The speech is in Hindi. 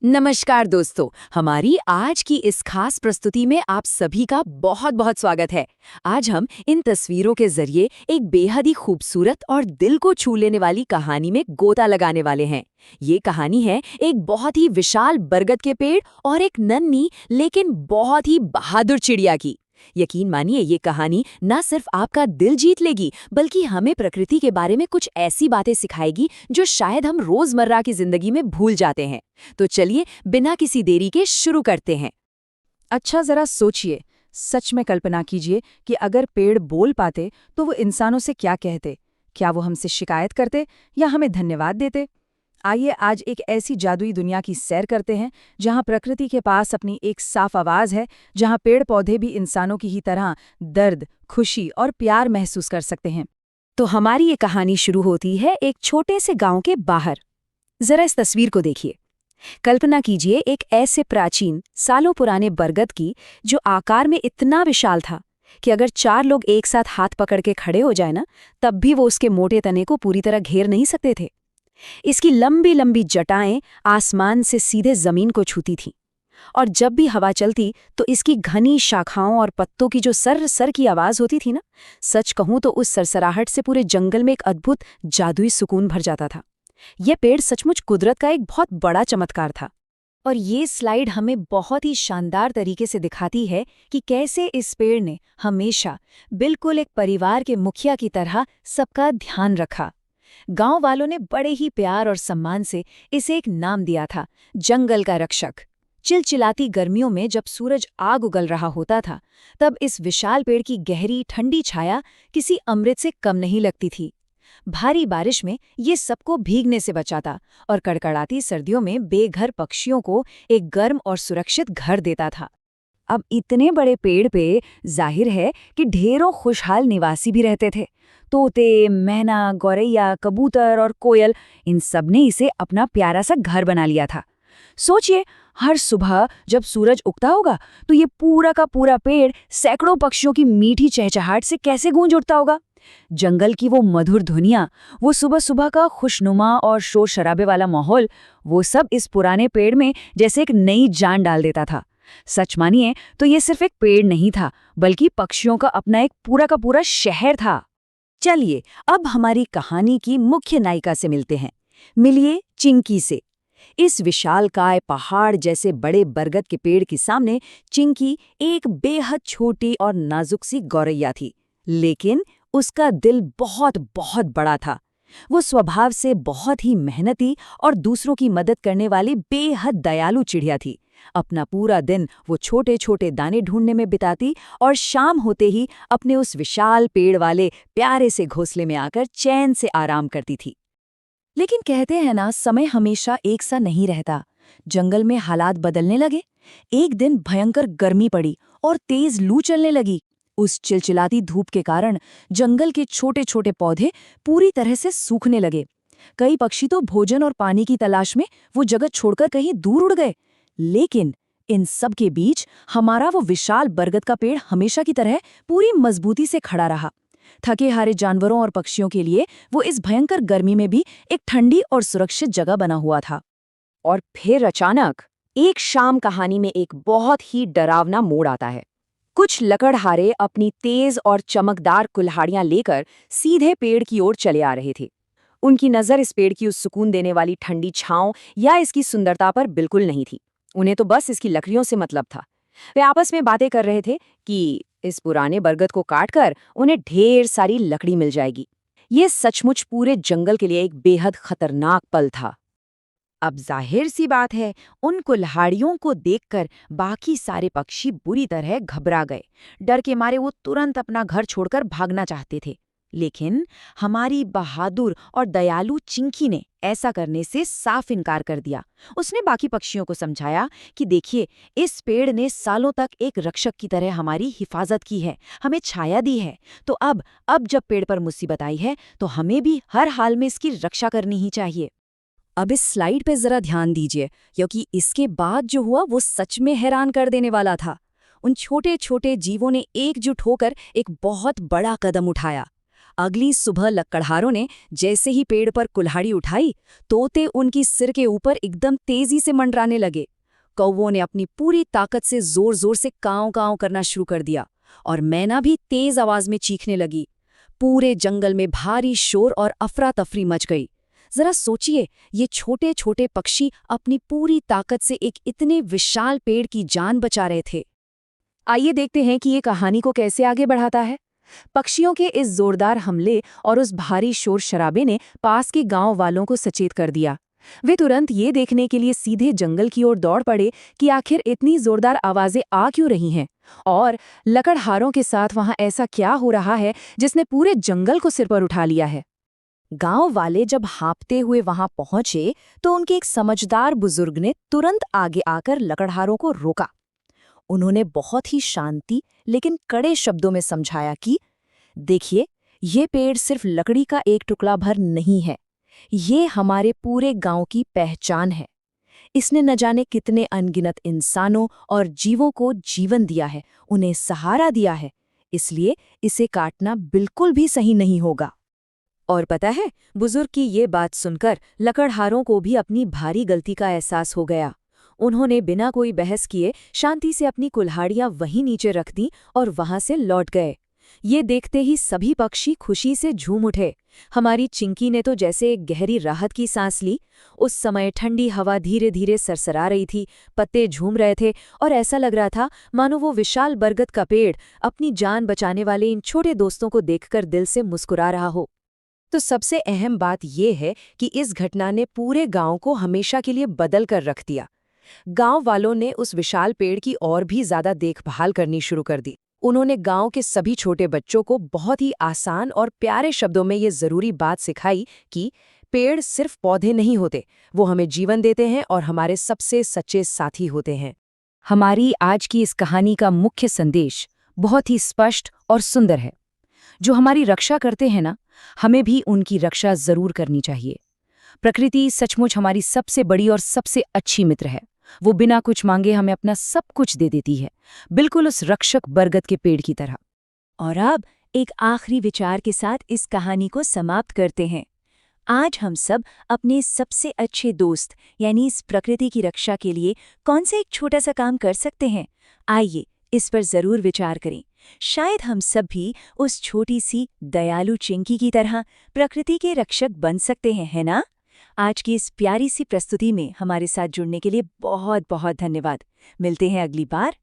नमस्कार दोस्तों, हमारी आज की इस खास प्रस्तुति में आप सभी का बहुत बहुत स्वागत है। आज हम इन तस्वीरों के जरिए एक बेहद ही खूबसूरत और दिल को छू लेने वाली कहानी में गोता लगाने वाले हैं। ये कहानी है एक बहुत ही विशाल बरगद के पेड़ और एक नन्ही लेकिन बहुत ही बहादुर चिड़िया की। यकीन मानिए, ये कहानी न सिर्फ आपका दिल जीत लेगी बल्कि हमें प्रकृति के बारे में कुछ ऐसी बातें सिखाएगी जो शायद हम रोजमर्रा की जिंदगी में भूल जाते हैं। तो चलिए बिना किसी देरी के शुरू करते हैं। अच्छा, जरा सोचिए, सच में कल्पना कीजिए कि अगर पेड़ बोल पाते तो वो इंसानों से क्या कहते। क्या वो हमसे शिकायत करते या हमें धन्यवाद देते? आइए आज एक ऐसी जादुई दुनिया की सैर करते हैं जहां प्रकृति के पास अपनी एक साफ आवाज है, जहां पेड़ पौधे भी इंसानों की ही तरह दर्द, खुशी और प्यार महसूस कर सकते हैं। तो हमारी ये कहानी शुरू होती है एक छोटे से गांव के बाहर। जरा इस तस्वीर को देखिए। कल्पना कीजिए एक ऐसे प्राचीन सालों पुराने बरगद की जो आकार में इतना विशाल था कि अगर 4 लोग एक साथ हाथ पकड़ के खड़े हो जाए ना, तब भी वो उसके मोटे तने को पूरी तरह घेर नहीं सकते थे। इसकी लंबी लंबी जटाएं आसमान से सीधे जमीन को छूती थीं, और जब भी हवा चलती तो इसकी घनी शाखाओं और पत्तों की जो सर सर की आवाज होती थी ना, सच कहूं तो उस सरसराहट से पूरे जंगल में एक अद्भुत जादुई सुकून भर जाता था। यह पेड़ सचमुच कुदरत का एक बहुत बड़ा चमत्कार था। और ये स्लाइड हमें बहुत ही शानदार तरीके से दिखाती है कि कैसे इस पेड़ ने हमेशा बिल्कुल एक परिवार के मुखिया की तरह सबका ध्यान रखा। गांव वालों ने बड़े ही प्यार और सम्मान से इसे एक नाम दिया था, जंगल का रक्षक। चिलचिलाती गर्मियों में जब सूरज आग उगल रहा होता था, तब इस विशाल पेड़ की गहरी ठंडी छाया किसी अमृत से कम नहीं लगती थी। भारी बारिश में ये सबको भीगने से बचाता और कड़कड़ाती सर्दियों में बेघर पक्षियों को एक गर्म और सुरक्षित घर देता था। अब इतने बड़े पेड़ पे जाहिर है कि ढेरों खुशहाल निवासी भी रहते थे। तोते, मैना, गौरैया, कबूतर और कोयल, इन सब ने इसे अपना प्यारा सा घर बना लिया था। सोचिए, हर सुबह जब सूरज उगता होगा तो ये पूरा का पूरा पेड़ सैकड़ों पक्षियों की मीठी चहचहाहट से कैसे गूंज उठता होगा। जंगल की वो मधुर धुनियां, वो सुबह सुबह का खुशनुमा और शोर शराबे वाला माहौल, वो सब इस पुराने पेड़ में जैसे एक नई जान डाल देता था। सच मानिए तो ये सिर्फ एक पेड़ नहीं था, बल्कि पक्षियों का अपना एक पूरा का पूरा शहर था। चलिए अब हमारी कहानी की मुख्य नायिका से मिलते हैं। मिलिए चिंकी से। इस विशालकाय पहाड़ जैसे बड़े बरगद के पेड़ के सामने चिंकी एक बेहद छोटी और नाजुक सी गौरैया थी, लेकिन उसका दिल बहुत बहुत बड़ा था। वो स्वभाव से बहुत ही मेहनती और दूसरों की मदद करने वाली बेहद दयालु चिड़िया थी। अपना पूरा दिन वो छोटे छोटे दाने ढूंढने में बिताती और शाम होते ही अपने उस विशाल पेड़ वाले प्यारे से घोंसले में आकर चैन से आराम करती थी। लेकिन कहते हैं ना, समय हमेशा एक सा नहीं रहता। जंगल में हालात बदलने लगे। एक दिन भयंकर गर्मी पड़ी और तेज लू चलने लगी। उस चिलचिलाती धूप के कारण जंगल के छोटे छोटे पौधे पूरी तरह से सूखने लगे। कई पक्षी तो भोजन और पानी की तलाश में वो जगह छोड़कर कहीं दूर उड़ गए। लेकिन इन सब के बीच हमारा वो विशाल बरगद का पेड़ हमेशा की तरह पूरी मजबूती से खड़ा रहा। थके हारे जानवरों और पक्षियों के लिए वो इस भयंकर गर्मी में भी एक ठंडी और सुरक्षित जगह बना हुआ था। और फिर अचानक एक शाम कहानी में एक बहुत ही डरावना मोड़ आता है। कुछ लकड़हारे अपनी तेज और चमकदार कुल्हाड़ियां लेकर सीधे पेड़ की ओर चले आ रहे थे। उनकी नजर इस पेड़ की उस सुकून देने वाली ठंडी छांव या इसकी सुंदरता पर बिल्कुल नहीं थी। उन्हें तो बस इसकी लकड़ियों से मतलब था। वे आपस में बातें कर रहे थे कि इस पुराने बरगद को काटकर उन्हें ढेर सारी लकड़ी मिल जाएगी। ये सचमुच पूरे जंगल के लिए एक बेहद खतरनाक पल था। अब जाहिर सी बात है, उन कुल्हाड़ियों को देखकर बाकी सारे पक्षी बुरी तरह घबरा गए। डर के मारे वो तुरंत अपना घर छोड़कर भागना चाहते थे। लेकिन हमारी बहादुर और दयालु चिंकी ने ऐसा करने से साफ इनकार कर दिया। उसने बाकी पक्षियों को समझाया कि देखिए, इस पेड़ ने सालों तक एक रक्षक की तरह हमारी हिफाजत की है, हमें छाया दी है। तो अब जब पेड़ पर मुसीबत आई है तो हमें भी हर हाल में इसकी रक्षा करनी ही चाहिए। अब इस स्लाइड पे जरा ध्यान दीजिए, क्योंकि इसके बाद जो हुआ वो सच में हैरान कर देने वाला था। उन छोटे छोटे जीवों ने एकजुट होकर एक बहुत बड़ा कदम उठाया। अगली सुबह लकड़हारों ने जैसे ही पेड़ पर कुल्हाड़ी उठाई, तोते उनकी सिर के ऊपर एकदम तेजी से मंडराने लगे। कौवों ने अपनी पूरी ताकत से जोर जोर से काँव काँव करना शुरू कर दिया और मैना भी तेज आवाज में चीखने लगी। पूरे जंगल में भारी शोर और अफरा तफरी मच गई। जरा सोचिए, ये छोटे छोटे पक्षी अपनी पूरी ताकत से एक इतने विशाल पेड़ की जान बचा रहे थे। आइए देखते हैं कि ये कहानी को कैसे आगे बढ़ाता है। पक्षियों के इस जोरदार हमले और उस भारी शोर शराबे ने पास के गांव वालों को सचेत कर दिया। वे तुरंत ये देखने के लिए सीधे जंगल की ओर दौड़ पड़े कि आखिर इतनी जोरदार आवाजें आ क्यों रही हैं और लकड़हारों के साथ वहां ऐसा क्या हो रहा है जिसने पूरे जंगल को सिर पर उठा लिया है। गांव वाले जब हाँफते हुए वहां पहुंचे तो उनके एक समझदार बुजुर्ग ने तुरंत आगे आकर लकड़हारों को रोका। उन्होंने बहुत ही शांति लेकिन कड़े शब्दों में समझाया कि देखिए, ये पेड़ सिर्फ लकड़ी का एक टुकड़ा भर नहीं है, ये हमारे पूरे गांव की पहचान है। इसने न जाने कितने अनगिनत इंसानों और जीवों को जीवन दिया है, उन्हें सहारा दिया है, इसलिए इसे काटना बिल्कुल भी सही नहीं होगा। और पता है, बुजुर्ग की ये बात सुनकर लकड़हारों को भी अपनी भारी गलती का एहसास हो गया। उन्होंने बिना कोई बहस किए शांति से अपनी कुल्हाड़ियां वहीं नीचे रख दी और वहां से लौट गए। ये देखते ही सभी पक्षी खुशी से झूम उठे। हमारी चिंकी ने तो जैसे एक गहरी राहत की सांस ली। उस समय ठंडी हवा धीरे धीरे सरसरा रही थी, पत्ते झूम रहे थे और ऐसा लग रहा था मानो वो विशाल बरगद का पेड़ अपनी जान बचाने वाले इन छोटे दोस्तों को देखकर दिल से मुस्कुरा रहा हो। तो सबसे अहम बात यह है कि इस घटना ने पूरे गांव को हमेशा के लिए बदल कर रख दिया। गांव वालों ने उस विशाल पेड़ की और भी ज्यादा देखभाल करनी शुरू कर दी। उन्होंने गांव के सभी छोटे बच्चों को बहुत ही आसान और प्यारे शब्दों में ये जरूरी बात सिखाई कि पेड़ सिर्फ पौधे नहीं होते, वो हमें जीवन देते हैं और हमारे सबसे सच्चे साथी होते हैं। हमारी आज की इस कहानी का मुख्य संदेश बहुत ही स्पष्ट और सुंदर है। जो हमारी रक्षा करते हैं ना, हमें भी उनकी रक्षा जरूर करनी चाहिए। प्रकृति सचमुच हमारी सबसे बड़ी और सबसे अच्छी मित्र है। वो बिना कुछ मांगे हमें अपना सब कुछ दे देती है, बिल्कुल उस रक्षक बरगद के पेड़ की तरह। और अब एक आखिरी विचार के साथ इस कहानी को समाप्त करते हैं। आज हम सब अपने सबसे अच्छे दोस्त यानी इस प्रकृति की रक्षा के लिए कौन सा एक छोटा सा काम कर सकते हैं? आइए इस पर जरूर विचार करें। शायद हम सब भी उस छोटी सी दयालु चिंकी की तरह प्रकृति के रक्षक बन सकते हैं, है ना? आज की इस प्यारी सी प्रस्तुति में हमारे साथ जुड़ने के लिए बहुत बहुत धन्यवाद। मिलते हैं अगली बार